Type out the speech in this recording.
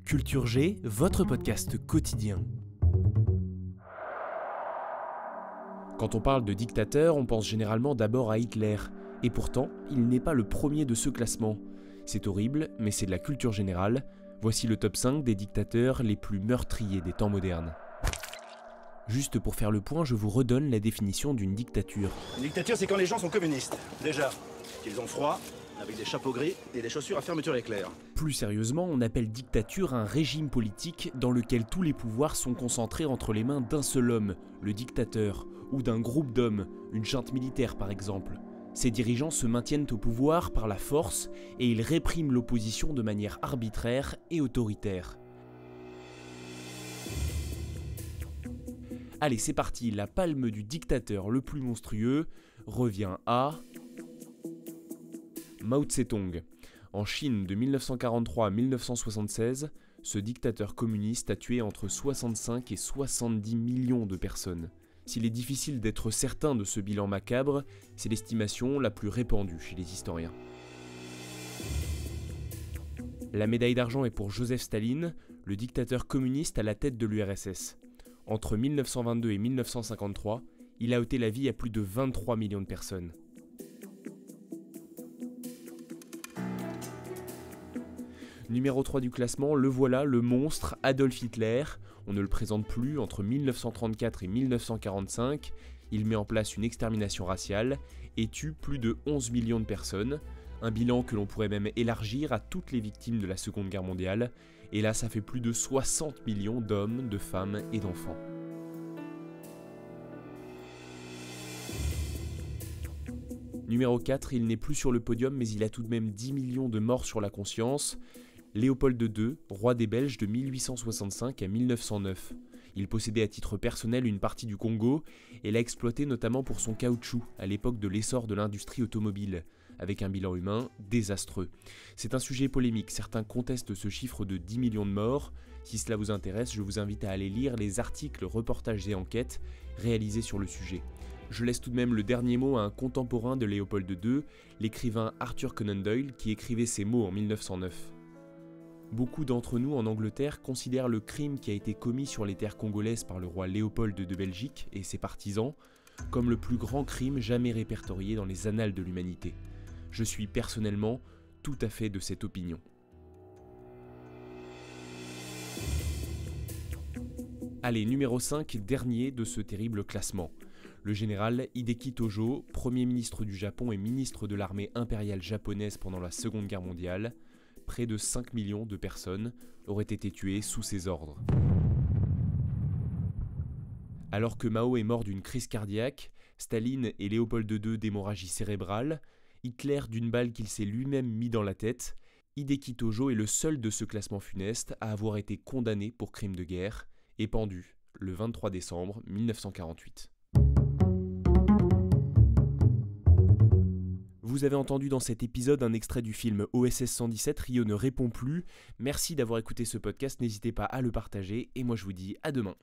Culture G, votre podcast quotidien. Quand on parle de dictateur, on pense généralement d'abord à Hitler. Et pourtant, il n'est pas le premier de ce classement. C'est horrible, mais c'est de la culture générale. Voici le top 5 des dictateurs les plus meurtriers des temps modernes. Juste pour faire le point, je vous redonne la définition d'une dictature. Une dictature, c'est quand les gens sont communistes. Déjà, qu'ils ont froid, avec des chapeaux gris et des chaussures à fermeture éclair. Plus sérieusement, on appelle dictature un régime politique dans lequel tous les pouvoirs sont concentrés entre les mains d'un seul homme, le dictateur, ou d'un groupe d'hommes, une junte militaire par exemple. Ces dirigeants se maintiennent au pouvoir par la force et ils répriment l'opposition de manière arbitraire et autoritaire. Allez, c'est parti, la palme du dictateur le plus monstrueux revient à Mao Tse-tung. En Chine, de 1943 à 1976, ce dictateur communiste a tué entre 65 et 70 millions de personnes. S'il est difficile d'être certain de ce bilan macabre, c'est l'estimation la plus répandue chez les historiens. La médaille d'argent est pour Joseph Staline, le dictateur communiste à la tête de l'URSS. Entre 1922 et 1953, il a ôté la vie à plus de 23 millions de personnes. Numéro 3 du classement, le voilà, le monstre Adolf Hitler. On ne le présente plus. Entre 1934 et 1945, il met en place une extermination raciale et tue plus de 11 millions de personnes. Un bilan que l'on pourrait même élargir à toutes les victimes de la Seconde Guerre mondiale. Et là, ça fait plus de 60 millions d'hommes, de femmes et d'enfants. Numéro 4, il n'est plus sur le podium, mais il a tout de même 10 millions de morts sur la conscience. Léopold II, roi des Belges de 1865 à 1909. Il possédait à titre personnel une partie du Congo et l'a exploité notamment pour son caoutchouc à l'époque de l'essor de l'industrie automobile, avec un bilan humain désastreux. C'est un sujet polémique, certains contestent ce chiffre de 10 millions de morts. Si cela vous intéresse, je vous invite à aller lire les articles, reportages et enquêtes réalisés sur le sujet. Je laisse tout de même le dernier mot à un contemporain de Léopold II, l'écrivain Arthur Conan Doyle, qui écrivait ces mots en 1909. Beaucoup d'entre nous en Angleterre considèrent le crime qui a été commis sur les terres congolaises par le roi Léopold de Belgique et ses partisans comme le plus grand crime jamais répertorié dans les annales de l'humanité. Je suis personnellement tout à fait de cette opinion. Allez, numéro 5, dernier de ce terrible classement. Le général Hideki Tojo, Premier ministre du Japon et ministre de l'armée impériale japonaise pendant la Seconde Guerre mondiale, près de 5 millions de personnes auraient été tuées sous ses ordres. Alors que Mao est mort d'une crise cardiaque, Staline et Léopold II d'hémorragie cérébrale, Hitler d'une balle qu'il s'est lui-même mis dans la tête, Hideki Tojo est le seul de ce classement funeste à avoir été condamné pour crime de guerre et pendu le 23 décembre 1948. Vous avez entendu dans cet épisode un extrait du film OSS 117, Rio ne répond plus. Merci d'avoir écouté ce podcast, n'hésitez pas à le partager et moi je vous dis à demain.